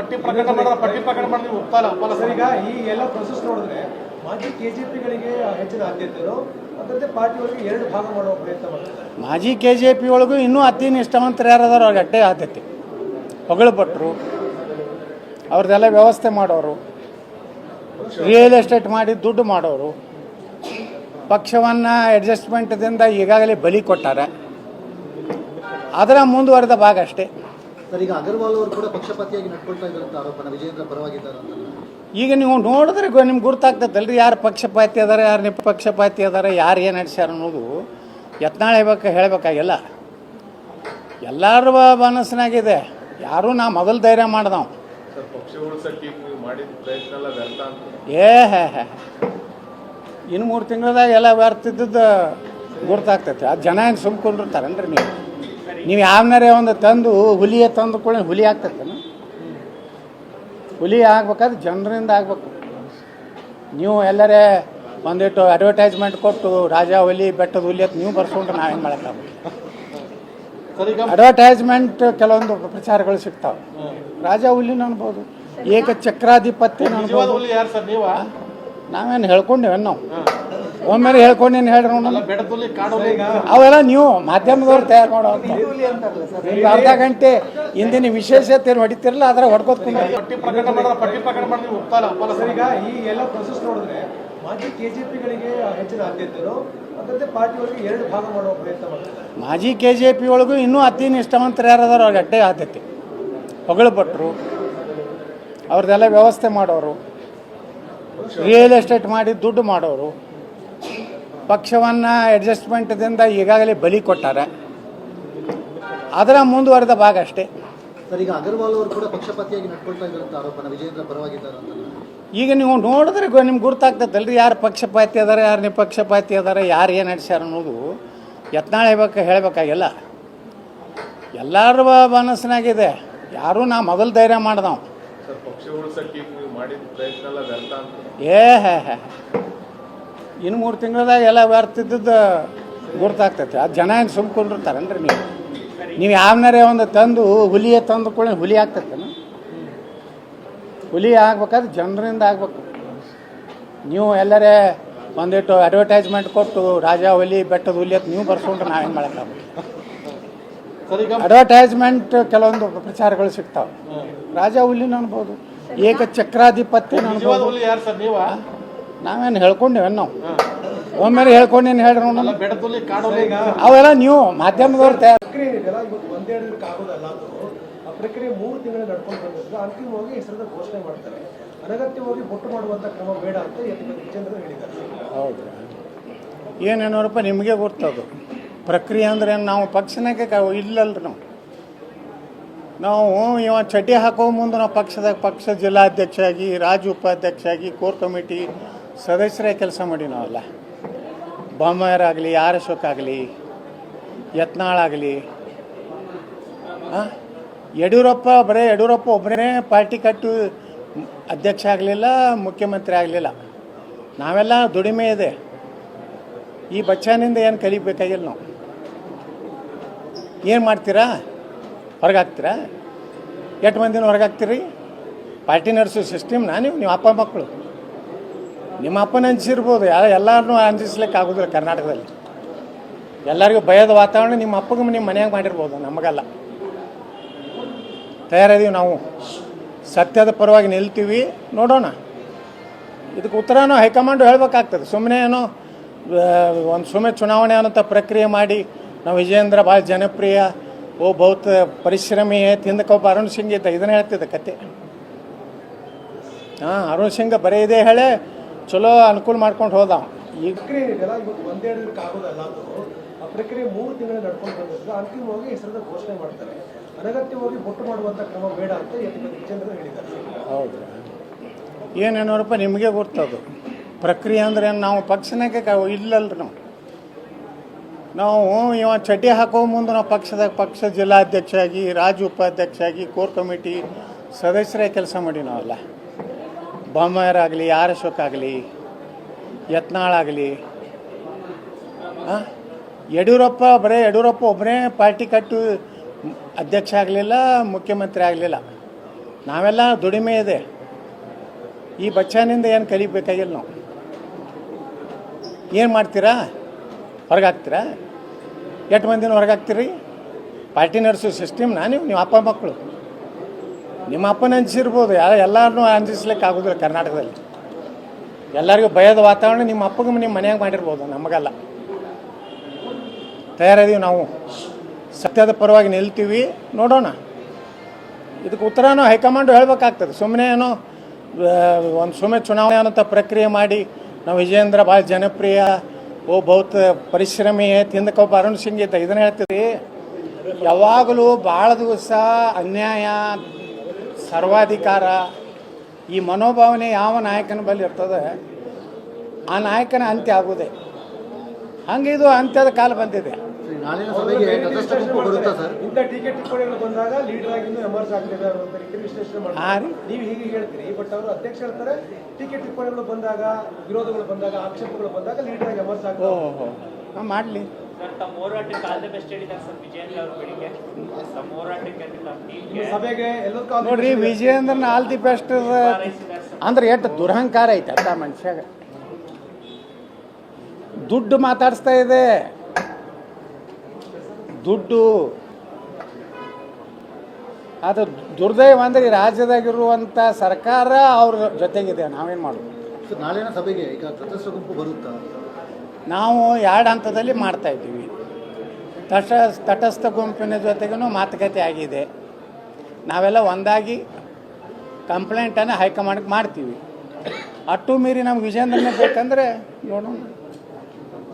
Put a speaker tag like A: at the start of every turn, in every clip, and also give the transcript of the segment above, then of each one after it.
A: ಪಟ್ಟಿ ಪ್ರಕಟ ಮಾಡಿ ಒಪ್ಪಲ್ಲ
B: ಸರ್. ಈಗ ಈ ಎಲ್ಲ ಪ್ರೊಸೆಸ್ ನೋಡಿದ್ರೆ ಮಾಜಿ ಕೆಜೆಪಿಗಳಿಗೆ ಹೆಚ್ಚಿನ ಆದ್ಯತೆಯರು ಅದರಂತೆ ಪಾರ್ಟಿಯವರಿಗೆ ಎರಡು ಭಾಗ ಮಾಡುವ ಪ್ರಯತ್ನ ಮಾಡ್ತಾರೆ.
C: ಮಾಜಿ ಕೆಜೆಪಿ ಒಳಗೂ ಇನ್ನೂ ಅತಿ ನಿಷ್ಠಾವಂತರು ಯಾರದಾರ ಅವ್ರಿಗೆ ಅಟ್ಟೆ ಆದ್ಯತೆ. ಹೊಗಳು ಭಟ್ರು ಅವ್ರದ್ದೆಲ್ಲ ವ್ಯವಸ್ಥೆ ಮಾಡೋರು, ರಿಯಲ್ ಎಸ್ಟೇಟ್ ಮಾಡಿ ದುಡ್ಡು ಮಾಡೋರು, ಪಕ್ಷವನ್ನು ಅಡ್ಜಸ್ಟ್ಮೆಂಟ್ದಿಂದ ಈಗಾಗಲೇ ಬಲಿ ಕೊಟ್ಟಾರೆ. ಅದರ ಮುಂದುವರೆದ ಭಾಗ ಅಷ್ಟೇ.
D: ಸರ್, ಈಗ ಅಗರ್ವಾಲ್ ಅವರು ಕೂಡ ಪಕ್ಷಪಾತಿಯಾಗಿ ನಡ್ಕೊಳ್ತಾ ಇದ್ದಾರೆ ಅಂತ ಆರೋಪನ ವಿಜೇಂದ್ರ ಪರವಾಗಿದ್ದಾರೆ ಅಂತ.
C: ಈಗ ನೀವು ನೋಡಿದ್ರೆ ನಿಮ್ಗೆ ಗೊತ್ತಾಗ್ತದಲ್ರಿ ಯಾರು ಪಕ್ಷಪಾತಿ ಅದಾರೆ, ಯಾರು ನಿಪಕ್ಷಪಾತಿ ಅದಾರೆ, ಯಾರು ಏನು ನಡೆಸ್ಯಾರ ಅನ್ನೋದು ಯತ್ನಾಳ್ ಹೇಳಬೇಕಾಗಿಲ್ಲ. ಎಲ್ಲರ ಮನಸ್ಸಿನಾಗಿದೆ. ಯಾರೂ ನಾ ಮೊದಲು ಧೈರ್ಯ ಮಾಡ್ದವು ಇನ್ನು 3 ತಿಂಗಳದಾಗ ಎಲ್ಲ ವ್ಯರ್ಥ ಇದ್ದದ್ದು ಗುರ್ತಾಗ್ತೈತೆ. ಅದು ಜನ ಏನು ಸುಮ್ಕೊಂಡಿರ್ತಾರನ್ರಿ. ನೀವು ಯಾವನಾರೇ ಒಂದು ತಂದು ಹುಲಿಯೇ ತಂದು ಕೂಡ ಹುಲಿ ಆಗ್ತೈತೇನು? ಹುಲಿ ಆಗ್ಬೇಕಾದ್ರೆ ಜನರಿಂದ ಆಗ್ಬೇಕು. ನೀವು ಎಲ್ಲರೇ ಒಂದಿಟ್ಟು ಅಡ್ವರ್ಟೈಸ್ಮೆಂಟ್ ಕೊಟ್ಟು ರಾಜ ಹುಲಿ ಬೆಟ್ಟದ ಹುಲಿ ಅಂತ ನೀವು ಬರ್ಸ್ಕೊಂಡ್ರೆ ನಾವೇನು ಮಾಡೋಕ್ಕಾಗಲ್ಲ. ಅಡ್ವರ್ಟೈಸ್ಮೆಂಟ್ ಕೆಲವೊಂದು ಪ್ರಚಾರಗಳು ಸಿಗ್ತಾವೆ. ರಾಜ ಹುಲಿನ ಅನ್ಬೋದು, ಏಕಚಕ್ರಾಧಿಪತ್ಯ ಅನ್ಬೋದು. ನಾವೇನು ಹೇಳ್ಕೊಂಡೇವೆ ನಾವು ಒಮ್ಮೆಲೆ ಹೇಳ್ಕೊಂಡೇನು ಹೇಳ್ರಿ. ಅವೆಲ್ಲ ನೀವು ಮಾಧ್ಯಮದವ್ರು ತಯಾರು ಮಾಡೋ ಅರ್ಧ ಗಂಟೆ ಇಂದಿನ ವಿಶೇಷತೆ ಹೊಡಿತಿರಲ್ಲ ಅದ್ರ ಹೊಡ್ಕೋತ್ಕೊಂಡು.
A: ಪಟ್ಟಿ ಪ್ರಕಟ ಮಾಡಿ ಒಪ್ಪಲ್ಲ.
B: ಸರ್, ಈಗ ಈ ಎಲ್ಲ ಪ್ರೊಸೆಸ್ ನೋಡಿದ್ರೆ ಮಾಜಿ ಕೆಜೆಪಿಗಳಿಗೆ ಹೆಚ್ಚಿನ ಆದ್ಯತೆಯರು ಅದರಂತೆ ಪಾರ್ಟಿಯವರಿಗೆ ಎರಡು ಭಾಗ ಮಾಡುವ ಪ್ರಯತ್ನ ಮಾಡ್ತಾರೆ.
C: ಮಾಜಿ ಕೆಜೆಪಿ ಒಳಗೂ ಇನ್ನೂ ಅತಿ ನಿಷ್ಠಾವಂತರು ಯಾರದಾರ ಅವ್ರಿಗೆ ಅಟ್ಟೆ ಆದ್ಯತೆ. ಹೊಗಳು ಭಟ್ರು ಅವ್ರದ್ದೆಲ್ಲ ವ್ಯವಸ್ಥೆ ಮಾಡೋರು, ರಿಯಲ್ ಎಸ್ಟೇಟ್ ಮಾಡಿ ದುಡ್ಡು ಮಾಡೋರು, ಪಕ್ಷವನ್ನು ಅಡ್ಜಸ್ಟ್ಮೆಂಟ್ದಿಂದ ಈಗಾಗಲೇ ಬಲಿ ಕೊಟ್ಟಾರೆ. ಅದರ ಮುಂದುವರೆದ ಭಾಗ ಅಷ್ಟೇ.
D: ಸರ್, ಈಗ ಅಗರ್ವಾಲ್ ಅವರು ಕೂಡ ಪಕ್ಷಪಾತಿಯಾಗಿ ನಡ್ಕೊಳ್ತಾ ಇದ್ದಾರೆ ಅಂತ ಆರೋಪನ ವಿಜೇಂದ್ರ ಪರವಾಗಿದ್ದಾರೆ ಅಂತ.
C: ಈಗ ನೀವು ನೋಡಿದ್ರೆ ನಿಮ್ಗೆ ಗೊತ್ತಾಗ್ತದಲ್ರಿ ಯಾರು ಪಕ್ಷಪಾತಿ ಅದಾರೆ, ಯಾರು ನಿಪಕ್ಷಪಾತಿ ಅದಾರೆ, ಯಾರು ಏನು ನಡೆಸ್ಯಾರ ಅನ್ನೋದು ಯತ್ನಾಳ್ ಹೇಳಬೇಕಾಗಿಲ್ಲ. ಎಲ್ಲರ ಮನಸ್ಸಿನಾಗಿದೆ. ಯಾರೂ ನಾ ಮೊದಲು ಧೈರ್ಯ ಮಾಡ್ದವು ಇನ್ನು 3 ತಿಂಗಳದಾಗ ಎಲ್ಲ ವ್ಯರ್ಥ ಇದ್ದದ್ದು ಗುರ್ತಾಗ್ತೈತೆ. ಅದು ಜನ ಏನು ಸುಮ್ಕೊಂಡಿರ್ತಾರನ್ರಿ. ನೀವು ಯಾವನಾರೇ ಒಂದು ತಂದು ಹುಲಿಯೇ ತಂದು ಕೂಡ ಹುಲಿ ಆಗ್ತೈತೇನು? ಹುಲಿ ಆಗ್ಬೇಕಾದ್ರೆ ಜನರಿಂದ ಆಗ್ಬೇಕು. ನೀವು ಎಲ್ಲರೇ ಒಂದಿಟ್ಟು ಅಡ್ವರ್ಟೈಸ್ಮೆಂಟ್ ಕೊಟ್ಟು ರಾಜ ಹುಲಿ ಬೆಟ್ಟದ ಹುಲಿ ಅಂತ ನೀವು ಬರ್ಸ್ಕೊಂಡ್ರೆ ನಾವೇನು ಮಾಡೋಕ್ಕಾಗಲ್ಲ. ಅಡ್ವರ್ಟೈಸ್ಮೆಂಟ್ ಕೆಲವೊಂದು ಪ್ರಚಾರಗಳು ಸಿಗ್ತಾವೆ. ರಾಜ ಹುಲಿನ ಅನ್ಬೋದು, ಏಕಚಕ್ರಾಧಿಪತ್ಯ ಅನ್ಬೋದು. ನಾವೇನು ಹೇಳ್ಕೊಂಡೇವೆ ನಾವು ಒಮ್ಮೆಲೆ ಹೇಳ್ಕೊಂಡೇನು ಹೇಳ್ರಿ. ಅವೆಲ್ಲ ನೀವು ಮಾಧ್ಯಮದವ್ರು ತಯಾರು.
B: ಪ್ರಕ್ರಿಯೆ ಇದೆಯಲ್ಲ, ಇವತ್ತು ಒಂದೆರಡು ದಿನಕ್ಕೆ ಆಗೋದಲ್ಲ. ಆ ಪ್ರಕ್ರಿಯೆ 3 ತಿಂಗಳು ನಡ್ಕೊಂಡು ಬಂದಿದ್ದು ಅಂತಿಮವಾಗಿ ಹೆಸರದ ಘೋಷಣೆ ಮಾಡ್ತಾರೆ. ಅನಗತ್ಯವಾಗಿ ಬೊಟ್ಟು ಮಾಡುವಂಥ ಕ್ರಮ ಬೇಡ ಅಂತ ವಿಜೇಂದ್ರ ಹೇಳಿದ್ದಾರೆ.
C: ಹೌದು, ಏನೇನೋರಪ್ಪ ನಿಮಗೆ ಗೊತ್ತದು. ಪ್ರಕ್ರಿಯೆ ಅಂದ್ರೆ ನಾವು ಪಕ್ಷನಾಗೆ ಇಲ್ಲಲ್ರಿ. ನಾವು ಇವ ಚಟಿ ಹಾಕೋ ಮುಂದೆ ನಾವು ಪಕ್ಷ ಜಿಲ್ಲಾಧ್ಯಕ್ಷ ಆಗಿ, ರಾಜ್ಯ ಉಪಾಧ್ಯಕ್ಷ ಆಗಿ, ಕೋರ್ ಕಮಿಟಿ ಸದಸ್ಯರೇ ಕೆಲಸ ಮಾಡಿ ನಾವೆಲ್ಲ. ಬೊಮ್ಮಾಯರಾಗಲಿ, ಆರ್ ಅಶೋಕ್ ಆಗಲಿ, ಯತ್ನಾಳ್ ಆಗಲಿ, ಯಡಿಯೂರಪ್ಪ ಒಬ್ಬರೇ ಪಾರ್ಟಿ ಕಟ್ಟು ಅಧ್ಯಕ್ಷ ಆಗಲಿಲ್ಲ, ಮುಖ್ಯಮಂತ್ರಿ ಆಗಲಿಲ್ಲ. ನಾವೆಲ್ಲ ದುಡಿಮೆ ಇದೆ. ಈ ಬಚ್ಚಾನಿಂದ ಏನು ಕಲಿಬೇಕಾಗಿಲ್ಲ. ನಾವು ಏನು ಮಾಡ್ತೀರಾ? ಹೊರಗಾಗ್ತೀರಾ? ಎಷ್ಟು ಮಂದಿನ ಹೊರಗಾಗ್ತೀರಿ? ಪಾರ್ಟಿ ನಡೆಸೋ ಸಿಸ್ಟಮ್ನ ನೀವು ಅಪ್ಪ ಮಕ್ಕಳು ನಿಮ್ಮ ಅಪ್ಪನ ಅಂಜಿಸಿರ್ಬೋದು. ಎಲ್ಲರನ್ನೂ ಅಂಜಿಸ್ಲಿಕ್ಕೆ ಆಗೋದಿಲ್ಲ. ಕರ್ನಾಟಕದಲ್ಲಿ ಎಲ್ಲರಿಗೂ ಭಯದ ವಾತಾವರಣ ನಿಮ್ಮ ಅಪ್ಪಗೆ ನಿಮ್ಮ ಮನೆಯಾಗ ಮಾಡಿರ್ಬೋದು. ನಮಗಲ್ಲ. ತಯಾರಿದೀವಿ ನಾವು. ಸತ್ಯದ ಪರವಾಗಿ ನಿಲ್ತೀವಿ. ನೋಡೋಣ. ಇದಕ್ಕೆ ಉತ್ತರನೂ ಹೈಕಮಾಂಡು ಹೇಳಬೇಕಾಗ್ತದೆ. ಸುಮ್ಮನೆ ಏನೋ ಸುಮ್ಮನೆ ಚುನಾವಣೆ ಅನ್ನೋಂಥ ಪ್ರಕ್ರಿಯೆ ಮಾಡಿ ನಾವು ವಿಜೇಂದ್ರ ಭಾಳ ಜನಪ್ರಿಯ, ಬಹುತ್ ಪರಿಶ್ರಮಿ, ತಿಂದಕೊಬ್ಬ ಅರುಣ್ ಸಿಂಗ್ ಇದ್ದ ಇದನ್ನು ಹೇಳ್ತಿದ್ದ ಕತೆ. ಅರುಣ್ ಸಿಂಗ್ ಬರೀ ಇದೇ ಹೇಳೇ ಚಲೋ ಅನುಕೂಲ ಮಾಡ್ಕೊಂಡು ಹೋದ.
B: ಈಗ ಪ್ರಕ್ರಿಯೆ ಇದೆಯಲ್ಲ, ಇವತ್ತು ಒಂದೆರಡು ದಿನಕ್ಕೆ ಆಗೋದಲ್ಲ. ಆ ಪ್ರಕ್ರಿಯೆ 3 ತಿಂಗಳು ನಡ್ಕೊಂಡು ಬಂದಿದ್ದು ಅಂತಿಮವಾಗಿ ಹೆಸರದ ಘೋಷಣೆ ಮಾಡ್ತಾರೆ. ಅನಗತ್ಯವಾಗಿ ಬೊಟ್ಟು ಮಾಡುವಂಥ ಕ್ರಮ ಬೇಡ ಅಂತ ವಿಜೇಂದ್ರ ಹೇಳಿದ್ದಾರೆ.
C: ಹೌದು, ಏನೇನೋರಪ್ಪ ನಿಮಗೆ ಗೊತ್ತದು. ಪ್ರಕ್ರಿಯೆ ಅಂದ್ರೆ ನಾವು ಪಕ್ಷನಾಗೆ ಇಲ್ಲಲ್ರಿ. ನಾವು ಇವ ಚಟಿ ಹಾಕೋ ಮುಂದೆ ನಾವು ಪಕ್ಷ ಜಿಲ್ಲಾಧ್ಯಕ್ಷ ಆಗಿ, ರಾಜ್ಯ ಉಪಾಧ್ಯಕ್ಷ ಆಗಿ, ಕೋರ್ ಕಮಿಟಿ ಸದಸ್ಯರೇ ಕೆಲಸ ಮಾಡಿ ನಾವೆಲ್ಲ. ಬೊಮ್ಮಾಯರಾಗಲಿ, ಆರ್ ಅಶೋಕ್ ಆಗಲಿ, ಯತ್ನಾಳ್ ಆಗಲಿ, ಯಡಿಯೂರಪ್ಪ ಒಬ್ಬರೇ ಪಾರ್ಟಿ ಕಟ್ಟು ಅಧ್ಯಕ್ಷ ಆಗಲಿಲ್ಲ, ಮುಖ್ಯಮಂತ್ರಿ ಆಗಲಿಲ್ಲ. ನಾವೆಲ್ಲ ದುಡಿಮೆ ಇದೆ. ಈ ಬಚ್ಚಾನಿಂದ ಏನು ಕಲಿಬೇಕಾಗಿಲ್ಲ. ನಾವು ಏನು ಮಾಡ್ತೀರಾ? ಹೊರಗೆ ಹಾಕ್ತೀರಾ? ಎಷ್ಟು ಮಂದಿನ ಹೊರಗೆ ಹಾಕ್ತೀರಿ? ಪಾರ್ಟಿ ನಡೆಸೋ ಸಿಸ್ಟಮ್ನ ನೀವು ಅಪ್ಪ ಮಕ್ಕಳು ನಿಮ್ಮ ಅಪ್ಪನ ಹಂಚಿರ್ಬೋದು, ಎಲ್ಲರನ್ನೂ ಅಂಜಿಸ್ಲಿಕ್ಕೆ ಆಗೋದಿಲ್ಲ. ಕರ್ನಾಟಕದಲ್ಲಿ ಎಲ್ಲರಿಗೂ ಭಯದ ವಾತಾವರಣ ನಿಮ್ಮ ಅಪ್ಪಗೆ ನಿಮ್ಮ ಮನೆಯಾಗ ಮಾಡಿರ್ಬೋದು, ನಮಗಲ್ಲ. ತಯಾರಿದೀವಿ ನಾವು, ಸತ್ಯದ ಪರವಾಗಿ ನಿಲ್ತೀವಿ. ನೋಡೋಣ, ಇದಕ್ಕೆ ಉತ್ತರನೂ ಹೈಕಮಾಂಡು ಹೇಳಬೇಕಾಗ್ತದೆ. ಸುಮ್ಮನೆ ಏನೋ ಒಂದು ಸುಮ್ಮನೆ ಚುನಾವಣೆ ಅನ್ನೋ ಪ್ರಕ್ರಿಯೆ ಮಾಡಿ ನಾವು ವಿಜೇಂದ್ರ ಭಾಳ ಜನಪ್ರಿಯ, ಬಹುತ್ ಪರಿಶ್ರಮಿ, ತಿಂದಕೊಬ್ಬ ಅರುಣ್ ಸಿಂಗ್ ಇದ್ದ ಇದನ್ನು ಹೇಳ್ತೀವಿ. ಯಾವಾಗಲೂ ಭಾಳ ದಿವಸ ಅನ್ಯಾಯ, ಸರ್ವಾಧಿಕಾರ, ಈ ಮನೋಭಾವನೆ ಯಾವ ನಾಯಕನ ಬಳಿ ಇರ್ತದೆ ಆ ನಾಯಕನ ಅಂತ್ಯ ಆಗುವುದೇ. ಹಂಗೆ ಇದು ಅಂತ್ಯದ ಕಾಲ ಬಂದಿದೆ.
D: ನಾಳಿನ ಸಭೆಗೆ ತಟಸ್ಥ ಗುಂಪು ಬರುತ್ತಾ ಸರ್?
B: ಇಂಥ ಟೀಕೆ ಟಿಪ್ಪಣಿಗಳು ಬಂದಾಗ ಲೀಡರ್ ಆಗಿ ಎಮರ್ಜ್ ಆಗ್ತಿದೆ ಅನ್ನೋ ರೀತಿ ವಿಶ್ಲೇಷಣೆ ಮಾಡ್ತಾರೆ. ನೀವು ಹೀಗೆ ಹೇಳ್ತೀರಿ, ಬಟ್ ಅವರು ಅಧ್ಯಕ್ಷ ಹೇಳ್ತಾರೆ ಟೀಕೆ ಟಿಪ್ಪಣಿಗಳು ಬಂದಾಗ, ವಿರೋಧಗಳು ಬಂದಾಗ, ಆಕ್ಷೇಪಗಳು ಬಂದಾಗ ಲೀಡರ್ ಆಗಿ ಎಮರ್ಜ್ ಆಗ್ತಾರೆ.
C: ಮಾಡಲಿ
E: ತಮ್ಮ ಹೋರಾಟಕ್ಕೆ ಆಲ್ ದ ಬೆಸ್ಟ್ ಹೇಳಿದ್ದಾರೆ ಸರ್ ವಿಜಯೇಂದ್ರ ಅವರು ಬೆಳಿಗ್ಗೆ. ತಮ್ಮ ಹೋರಾಟಕ್ಕೆ
B: ಸಭೆಗೆ ಎಲ್ಲರೂ
C: ನೋಡ್ರಿ, ವಿಜಯೇಂದ್ರನ ಆಲ್ ದಿ ಬೆಸ್ಟ್ ಅಂದ್ರೆ ಎಷ್ಟು ದುರಹಂಕಾರ ಐತೆ ಅಂತ ಮನುಷ್ಯಾಗ. ದುಡ್ಡು ಮಾತಾಡಿಸ್ತಾ ಇದೆ, ದುಡ್ಡು. ಅದು ದುರ್ದೈವ ಅಂದ್ರೆ ಈ ರಾಜ್ಯದಾಗಿರುವಂಥ ಸರ್ಕಾರ ಅವ್ರ ಜೊತೆಗಿದೆ. ನಾವೇನು ಮಾಡೋದು?
D: ನಾಳಿನ ಸಭೆಗೆ ಈಗ ತಟಸ್ಥ ಗುಂಪು ಬರುತ್ತಾ?
C: ನಾವು 2 ಹಂತದಲ್ಲಿ ಮಾಡ್ತಾಯಿದ್ದೀವಿ. ತಟಸ್ಥ ಗುಂಪಿನ ಜೊತೆಗೂ ಮಾತುಕತೆ ಆಗಿದೆ. ನಾವೆಲ್ಲ ಒಂದಾಗಿ ಕಂಪ್ಲೇಂಟನ್ನು ಹೈಕಮಾಂಡ್ಗೆ ಮಾಡ್ತೀವಿ. ಅಟ್ಟು ಮೀರಿ ನಮ್ಗೆ ವಿಜೇಂದ್ರನೇ ಬೇಕಂದ್ರೆ ನೋಡೋಣ.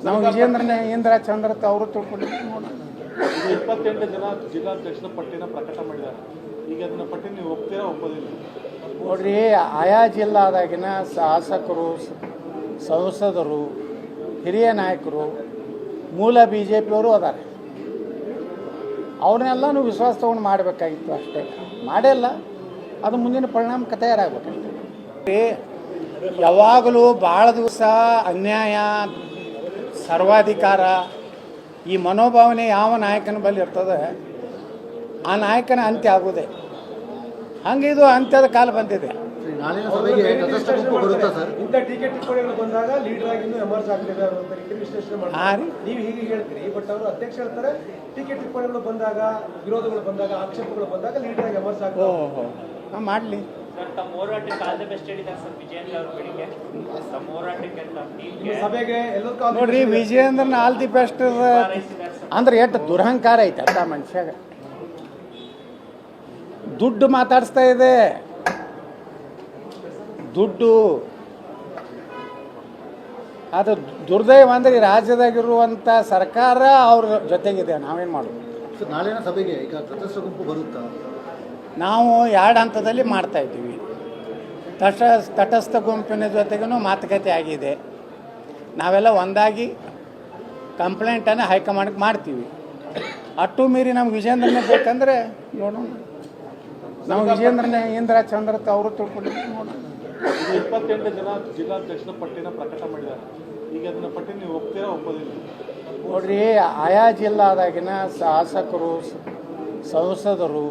C: ನಾವು ವಿಜೇಂದ್ರನೇ ಇಂದ್ರ ಚಂದ್ರ ಅವರು ತಿಳ್ಕೊಂಡಿದ್ದೀವಿ, ನೋಡೋಣ.
A: 28 ಜನ ಜಿಲ್ಲಾಧ್ಯಕ್ಷರ ಪಟ್ಟಿನ ಪ್ರಕಟ ಮಾಡಿದ್ದಾರೆ. ಈಗ ಅದನ್ನ ಪಟ್ಟಿ ನೀವು ಒಪ್ತೀರಾ, ಒಪ್ಪೋದಿಲ್ಲ?
C: ನೋಡ್ರಿ, ಆಯಾ ಜಿಲ್ಲಾದಾಗಿನ ಶಾಸಕರು, ಸಂಸದರು, ಹಿರಿಯ ನಾಯಕರು, ಮೂಲ BJP ಅವರು ಅದಾರೆ. ಅವ್ರನ್ನೆಲ್ಲನೂ ವಿಶ್ವಾಸ ತೊಗೊಂಡು ಮಾಡಬೇಕಾಗಿತ್ತು, ಅಷ್ಟೇ. ಮಾಡಿಲ್ಲ, ಅದು ಮುಂದಿನ ಪರಿಣಾಮಕ್ಕೆ ತಯಾರಾಗಬೇಕಷ್ಟೇ. ಯಾವಾಗಲೂ ಭಾಳ ದಿವಸ ಅನ್ಯಾಯ, ಸರ್ವಾಧಿಕಾರ, ಈ ಮನೋಭಾವನೆ ಯಾವ ನಾಯಕನ ಬಳಿ ಇರ್ತದೆ ಆ ನಾಯಕನ ಅಂತ್ಯ ಆಗುವುದೇ. ಹಂಗೆ ಇದು ಅಂತ್ಯದ ಕಾಲ ಬಂದಿದೆ.
D: ನಾಳಿನ ಸಭೆಗೆ ತಟಸ್ಥ ಗುಂಪು ಬರುತ್ತಾ ಸರ್?
B: ಇಂಥ ಟೀಕೆ ಟಿಪ್ಪಣಿಗಳು ಬಂದಾಗ ಲೀಡರ್ ಆಗಿ ಎಮರ್ಜ್ ಆಗ್ತಿದೆ ಅನ್ನೋ ರೀತಿ ವಿಶ್ಲೇಷಣೆ ಮಾಡ್ತಾರೆ. ನೀವು ಹೀಗೆ ಹೇಳ್ತೀರಿ, ಬಟ್ ಅವರು ಅಧ್ಯಕ್ಷ ಹೇಳ್ತಾರೆ ಟೀಕೆ ಟಿಪ್ಪಣಿಗಳು ಬಂದಾಗ, ವಿರೋಧಗಳು ಬಂದಾಗ, ಆಕ್ಷೇಪಗಳು ಬಂದಾಗ ಲೀಡರ್ ಆಗಿ ಎಮರ್ಜ್ ಆಗ್ತಾರೆ.
C: ಮಾಡಲಿ
E: ಸರ್ ತಮ್ಮ ಹೋರಾಟಕ್ಕೆ ಆಲ್ ದ ಬೆಸ್ಟ್ ಹೇಳಿದ್ದಾರೆ ಸರ್ ವಿಜಯೇಂದ್ರ ಅವರು ಬೆಳಿಗ್ಗೆ. ತಮ್ಮ ಹೋರಾಟಕ್ಕೆ
B: ಸಭೆಗೆ ಎಲ್ಲರೂ
C: ನೋಡ್ರಿ, ವಿಜಯೇಂದ್ರನ ಆಲ್ ದಿ ಬೆಸ್ಟ್ ಅಂದ್ರೆ ಎಷ್ಟು ದುರಹಂಕಾರ ಐತೆ ಅಂತ ಮನುಷ್ಯಾಗ. ದುಡ್ಡು ಮಾತಾಡಿಸ್ತಾ ಇದೆ, ದುಡ್ಡು. ಅದು ದುರ್ದೈವ ಅಂದ್ರೆ ಈ ರಾಜ್ಯದಾಗಿರುವಂಥ ಸರ್ಕಾರ ಅವ್ರ ಜೊತೆಗಿದೆ. ನಾವೇನು ಮಾಡೋದು?
D: ನಾಳಿನ ಸಭೆಗೆ ಈಗ ತಟಸ್ಥ ಗುಂಪು ಬರುತ್ತಾ?
C: ನಾವು 2 ಹಂತದಲ್ಲಿ ಮಾಡ್ತಾಯಿದ್ದೀವಿ. ತಟಸ್ಥ ಗುಂಪಿನ ಜೊತೆಗೂ ಮಾತುಕತೆ ಆಗಿದೆ. ನಾವೆಲ್ಲ ಒಂದಾಗಿ ಕಂಪ್ಲೇಂಟನ್ನು ಹೈಕಮಾಂಡ್ಗೆ ಮಾಡ್ತೀವಿ. ಅಟ್ಟು ಮೀರಿ ನಮ್ಗೆ ವಿಜೇಂದ್ರನೇ ಬೇಕಂದ್ರೆ ನೋಡೋಣ. ನಾವು ವಿಜೇಂದ್ರನೇ ಇಂದ್ರ ಚಂದ್ರ ಅವರು ತಿಳ್ಕೊಂಡಿದ್ದೀವಿ, ನೋಡೋಣ.
A: 28 ಜನ ಜಿಲ್ಲಾಧ್ಯಕ್ಷರ ಪಟ್ಟಿನ ಪ್ರಕಟ ಮಾಡಿದ್ದಾರೆ. ಈಗ ಅದನ್ನ ಪಟ್ಟಿ ನೀವು ಒಪ್ತೀರಾ, ಒಪ್ಪೋದಿಲ್ಲ?
C: ನೋಡ್ರಿ, ಆಯಾ ಜಿಲ್ಲಾದಾಗಿನ ಶಾಸಕರು, ಸಂಸದರು.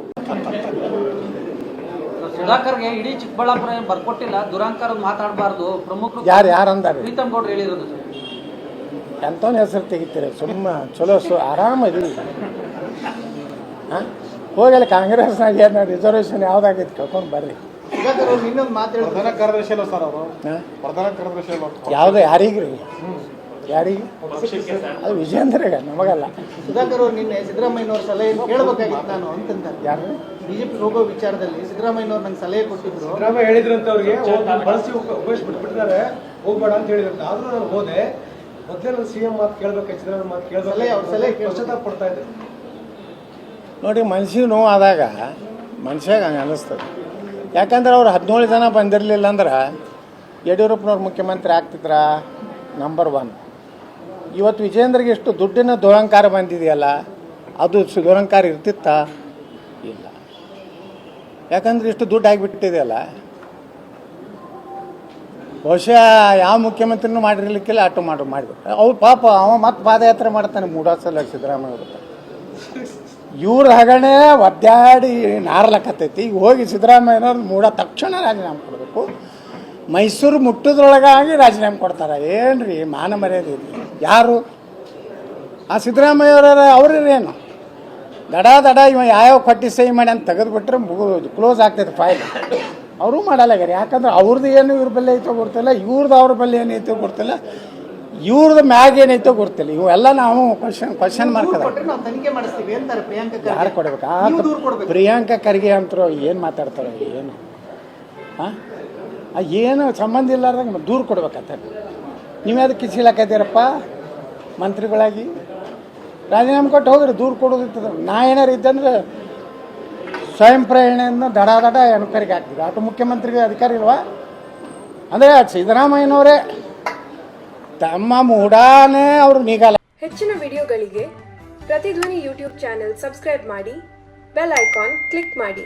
F: ಸುಧಾಕರ್ಗೆ ಇಡೀ ಚಿಕ್ಕಬಳ್ಳಾಪುರ ಏನು ಬರ್ಕೊಟ್ಟಿಲ್ಲ, ದುರಂಕಾರ ಮಾತಾಡಬಾರ್ದು, ಪ್ರಮುಖರು
C: ಯಾರಂದಾರೆ?
F: ಪ್ರೀತಮ್ ಗೌಡ್ರು ಹೇಳಿರೋದು.
C: ಎಂಥವ್ನ ಹೆಸರು ತೆಗಿತೀರಿ? ಸುಮ್ಮ ಚಲೋ ಆರಾಮದಿ. ಹಾಂ, ಹೋಗಲ್ಲ. ಕಾಂಗ್ರೆಸ್ನಾಗ ಏನು ರಿಸರ್ವೇಷನ್ ಯಾವುದಾಗೈತೆ ಕೇಳ್ಕೊಂಡು ಬರ್ರಿ.
D: ಇನ್ನೊಂದು ಮಾತು
A: ಪ್ರಧಾನ ಕಾರ್ಯದರ್ಶಿ ಅಲ್ಲ ಸರ್ ಅವರು? ಪ್ರಧಾನ ಕಾರ್ಯದರ್ಶಿ ಅಲ್ಲ?
C: ಯಾವುದು? ಯಾರಿಗ್ರಿ? ಯಾರಿಗೆ? ಅದು ವಿಜೇಂದ್ರಗ, ನಮಗಲ್ಲ.
D: ಸುಧಾಕರ್ ಅವರು ನಿನ್ನೆ ಸಿದ್ದರಾಮಯ್ಯನವ್ರ ಸಲಹೆ ಕೇಳಬೇಕಾಗಿತ್ತು ನಾನು ಅಂತಂದ.
C: ಯಾರು?
D: ಬಿಜೆಪಿ ಹೋಗೋ ವಿಚಾರದಲ್ಲಿ ಸಿದ್ದರಾಮಯ್ಯನವ್ರು ನಂಗೆ ಸಲಹೆ ಕೊಟ್ಟಿದ್ರು.
B: ಸಿದ್ದರಾಮಯ್ಯ ಹೇಳಿದ್ರಂತ ಅವ್ರಿಗೆ ಬಳಸಿ ಉಪಯೋಗಿಸ್ಬಿಟ್ಟಿದ್ದಾರೆ, ಹೋಗ್ಬೇಡ ಅಂತ ಹೇಳಿದ್ರಂತ. ಆದ್ರೂ ನಾನು ಹೋದೆ. ಮೊದಲೇ ನಾನು CM ಮಾತು ಕೇಳ್ಬೇಕಾಯ್ತು, ಸಿದ್ದರಾಮಯ್ಯ ಮಾತು ಕೇಳ್ಬೇಕು, ಅವ್ರ ಸಲಹೆ ಪಶ್ಚಾತ್ತಾಪ ಪಡ್ತಾ ಇದ್ದೆ.
C: ನೋಡಿ, ಮನ್ಸಿಗೆ ನೋವು ಆದಾಗ ಮನುಷ್ಯಾಗ ಹಂಗೆ ಅನ್ನಿಸ್ತದೆ. ಯಾಕಂದ್ರೆ ಅವ್ರು 17 ಜನ ಬಂದಿರಲಿಲ್ಲ ಅಂದ್ರೆ ಯಡಿಯೂರಪ್ಪನವ್ರು ಮುಖ್ಯಮಂತ್ರಿ ಆಗ್ತಿದ್ರ, ನಂಬರ್ 1. ಇವತ್ತು ವಿಜೇಂದ್ರಗೆ ಎಷ್ಟು ದುಡ್ಡಿನ ದುರಂಕಾರ ಬಂದಿದೆಯಲ್ಲ, ಅದು ದುರಂಕಾರ ಇರ್ತಿತ್ತ? ಇಲ್ಲ. ಯಾಕಂದ್ರೆ ಇಷ್ಟು ದುಡ್ಡು ಆಗಿಬಿಟ್ಟಿದೆಯಲ್ಲ. ಬಹುಶಃ ಯಾವ ಮುಖ್ಯಮಂತ್ರಿನೂ ಮಾಡಿರ್ಲಿಕ್ಕಿಲ್ಲ, ಅಟ್ಟು ಮಾಡಿಬಿಟ್ಟು ಅವ್ರು ಪಾಪ ಅವ ಮತ್ತೆ ಪಾದಯಾತ್ರೆ ಮಾಡ್ತಾನೆ 3 ಸಲ ಸಿದ್ದರಾಮಯ್ಯ. ಇವ್ರ ಹಗಣೆ ಒದ್ದಾಡಿ ನಾರ್ಲಕತ್ತೈತಿ. ಈಗ ಹೋಗಿ ಸಿದ್ದರಾಮಯ್ಯನವ್ರು ಮೂಡ ತಕ್ಷಣ ರಾಜೀನಾಮೆ ಕೊಡಬೇಕು. ಮೈಸೂರು ಮುಟ್ಟದ್ರೊಳಗಾಗಿ ರಾಜೀನಾಮೆ ಕೊಡ್ತಾರೆ. ಏನು ರೀ ಮಾನ ಮರ್ಯಾದೆ ಇದೆ? ಯಾರು ಆ ಸಿದ್ದರಾಮಯ್ಯವ್ರ ಅವ್ರೇನು ದಡ ಇವ ಯಾವ್ಯಾವ ಕೊಟ್ಟು ಸಹಿ ಮಾಡಿ ಅಂತ ತೆಗೆದುಬಿಟ್ರೆ ಕ್ಲೋಸ್ ಆಗ್ತೈತೆ ಫೈಲ್. ಅವರೂ ಮಾಡಲ್ಲಾಗ್ಯಾರ. ಯಾಕಂದ್ರೆ ಅವ್ರದ್ದು ಏನು ಇವ್ರ ಬಲ್ಲಿ ಐತೋ ಗೊತ್ತಿಲ್ಲ, ಇವ್ರದ್ದು ಅವ್ರ ಬಲ್ಲಿ ಏನೈತೋ ಗೊತ್ತಿಲ್ಲ, ಇವ್ರದ್ದು ಮ್ಯಾಗ ಏನೈತೋ ಗೊತ್ತಿಲ್ಲ. ಇವೆಲ್ಲ ನಾವು ಕ್ವಶನ್ ಮಾರ್ಕ್ ಅದ.
D: ನಾವು ತನಿಖೆ ಮಾಡಿಸ್ತೀವಿ ಅಂತಾರೆ ಪ್ರಿಯಾಂಕಾ ಖರ್ಗೆ.
C: ಯಾರು ಕೊಡ್ಬೇಕು? ಪ್ರಿಯಾಂಕಾ ಖರ್ಗೆ ಅಂತರು ಏನು ಮಾತಾಡ್ತಾರೋ ಏನು? ಹಾಂ ಏನು ಸಂಬಂಧ ಇಲ್ಲಾರ್ದಂಗೆ ದೂರ ಕೊಡ್ಬೇಕಂತ ನೀವು ಅದಕ್ಕೆ ಕಿಸಿಲಾಕೈತೀರಪ್ಪ ಮಂತ್ರಿಗಳಾಗಿ? ರಾಜೀನಾಮೆ ಕೊಟ್ಟು ಹೋಗ್ರಿ, ದೂರ ಕೊಡೋದಿರ್ತದೆ. ನಾ ಏನಾರು ಇದ್ದಂದ್ರೆ ಸ್ವಯಂ ಪ್ರೇರಣೆಯಿಂದ ದಡ ಎನ್ಕ್ವೈರಿಗೆ ಹಾಕ್ತೀವಿ. ಅದು ಮುಖ್ಯಮಂತ್ರಿಗೆ ಅಧಿಕಾರ ಇಲ್ವಾ? ಅಂದರೆ ಸಿದ್ದರಾಮಯ್ಯನವರೇ ತಮ್ಮ ಮೂಡಾನೇ ಅವರು ನೀಗಲ್ಲ.
G: ಹೆಚ್ಚಿನ ವಿಡಿಯೋಗಳಿಗೆ ಪ್ರತಿಧ್ವನಿ ಯೂಟ್ಯೂಬ್ ಚಾನೆಲ್ ಸಬ್ಸ್ಕ್ರೈಬ್ ಮಾಡಿ, ಬೆಲ್ ಐಕಾನ್ ಕ್ಲಿಕ್ ಮಾಡಿ.